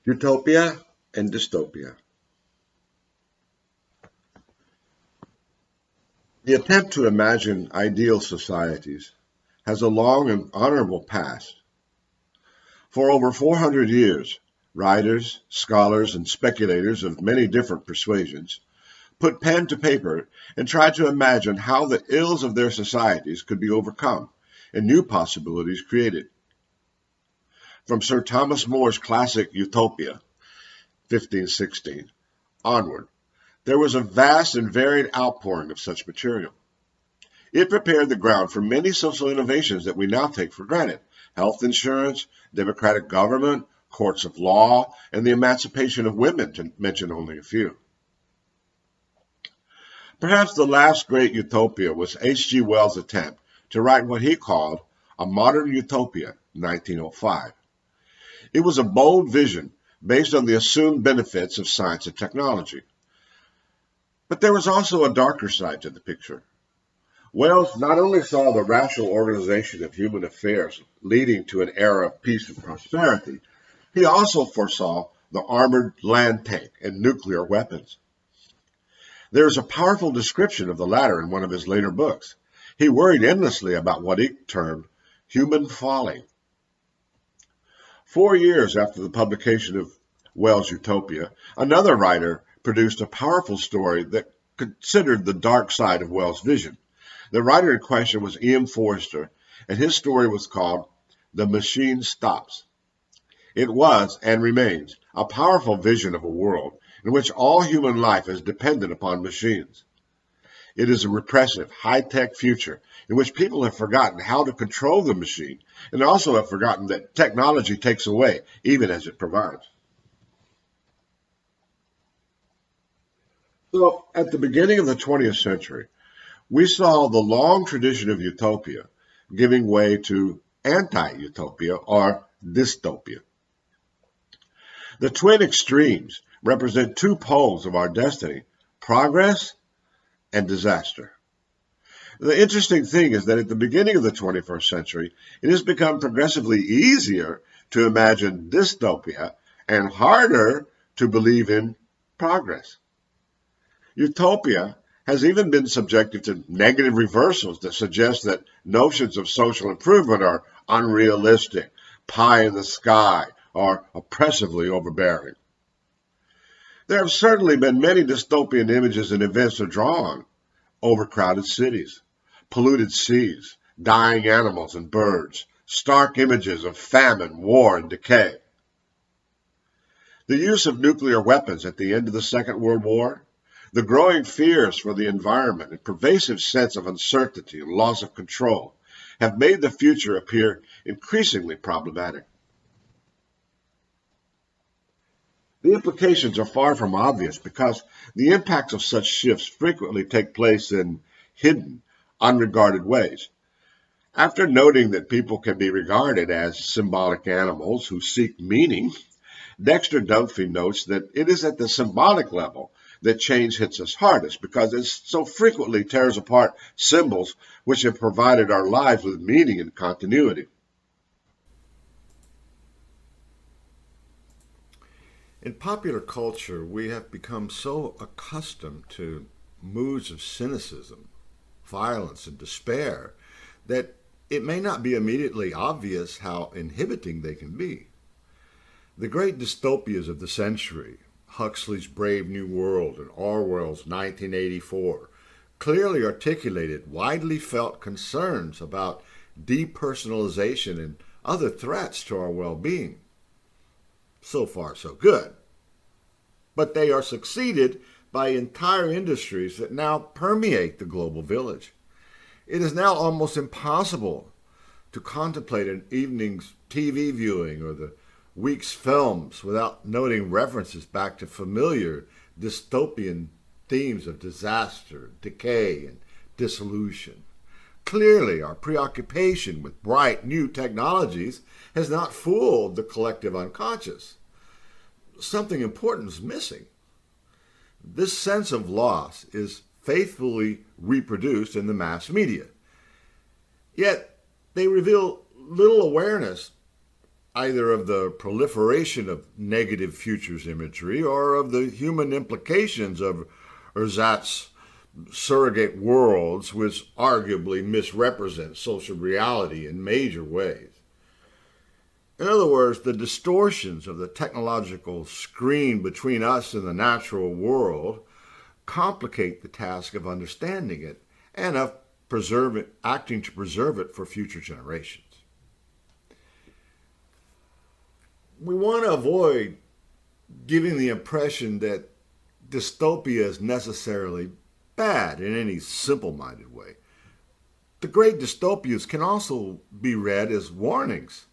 Utopia and Dystopia. The attempt to imagine ideal societies has a long and honorable past. For over 400 years, writers, scholars, and speculators of many different persuasions put pen to paper and tried to imagine how the ills of their societies could be overcome and new possibilities created. From Sir Thomas More's classic Utopia, 1516, onward, there was a vast and varied outpouring of such material. It prepared the ground for many social innovations that we now take for granted: health insurance, democratic government, courts of law, and the emancipation of women, to mention only a few. Perhaps the last great utopia was H.G. Wells' attempt to write what he called a modern utopia in 1905. It was a bold vision based on the assumed benefits of science and technology. But there was also a darker side to the picture. Wells not only saw the rational organization of human affairs leading to an era of peace and prosperity, he also foresaw the armored land tank and nuclear weapons. There is a powerful description of the latter in one of his later books. He worried endlessly about what he termed human folly. 4 years after the publication of Wells' Utopia, another writer produced a powerful story that considered the dark side of Wells' vision. The writer in question was E.M. Forster, and his story was called The Machine Stops. It was, and remains, a powerful vision of a world in which all human life is dependent upon machines. It is a repressive, high-tech future in which people have forgotten how to control the machine and also have forgotten that technology takes away even as it provides. So, at the beginning of the 20th century, we saw the long tradition of utopia giving way to anti-utopia or dystopia. The twin extremes represent two poles of our destiny: progress and disaster. The interesting thing is that at the beginning of the 21st century, it has become progressively easier to imagine dystopia and harder to believe in progress. Utopia has even been subjected to negative reversals that suggest that notions of social improvement are unrealistic, pie in the sky, or oppressively overbearing. There have certainly been many dystopian images and events to draw on: overcrowded cities, polluted seas, dying animals and birds, stark images of famine, war, and decay. The use of nuclear weapons at the end of the Second World War, the growing fears for the environment, and pervasive sense of uncertainty and loss of control have made the future appear increasingly problematic. The implications are far from obvious because the impacts of such shifts frequently take place in hidden, unregarded ways. After noting that people can be regarded as symbolic animals who seek meaning, Dexter Dunphy notes that it is at the symbolic level that change hits us hardest because it so frequently tears apart symbols which have provided our lives with meaning and continuity. In popular culture, we have become so accustomed to moods of cynicism, violence, and despair that it may not be immediately obvious how inhibiting they can be. The great dystopias of the century, Huxley's Brave New World and Orwell's 1984, clearly articulated widely felt concerns about depersonalization and other threats to our well-being. So far, so good. But they are succeeded by entire industries that now permeate the global village. It is now almost impossible to contemplate an evening's TV viewing or the week's films without noting references back to familiar dystopian themes of disaster, decay, and dissolution. Clearly, our preoccupation with bright new technologies has not fooled the collective unconscious. Something important is missing. This sense of loss is faithfully reproduced in the mass media. Yet, they reveal little awareness either of the proliferation of negative futures imagery or of the human implications of Ersatz surrogate worlds, which arguably misrepresent social reality in major ways. In other words, the distortions of the technological screen between us and the natural world complicate the task of understanding it and of acting to preserve it for future generations. We want to avoid giving the impression that dystopia is necessarily bad in any simple-minded way. The great dystopias can also be read as warnings,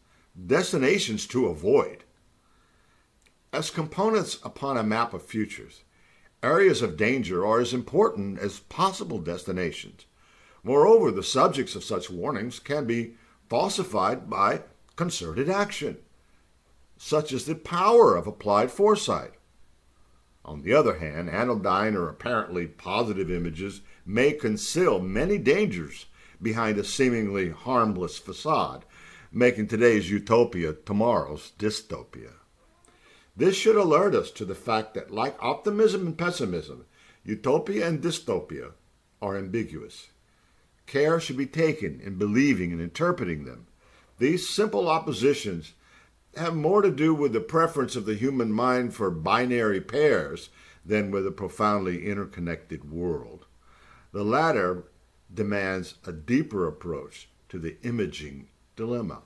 destinations to avoid. As components upon a map of futures, areas of danger are as important as possible destinations. Moreover, the subjects of such warnings can be falsified by concerted action, such as the power of applied foresight. On the other hand, anodyne or apparently positive images may conceal many dangers behind a seemingly harmless facade, making today's utopia tomorrow's dystopia. This should alert us to the fact that, like optimism and pessimism, utopia and dystopia are ambiguous. Care should be taken in believing and interpreting them. These simple oppositions have more to do with the preference of the human mind for binary pairs than with a profoundly interconnected world. The latter demands a deeper approach to the imaging dilemma.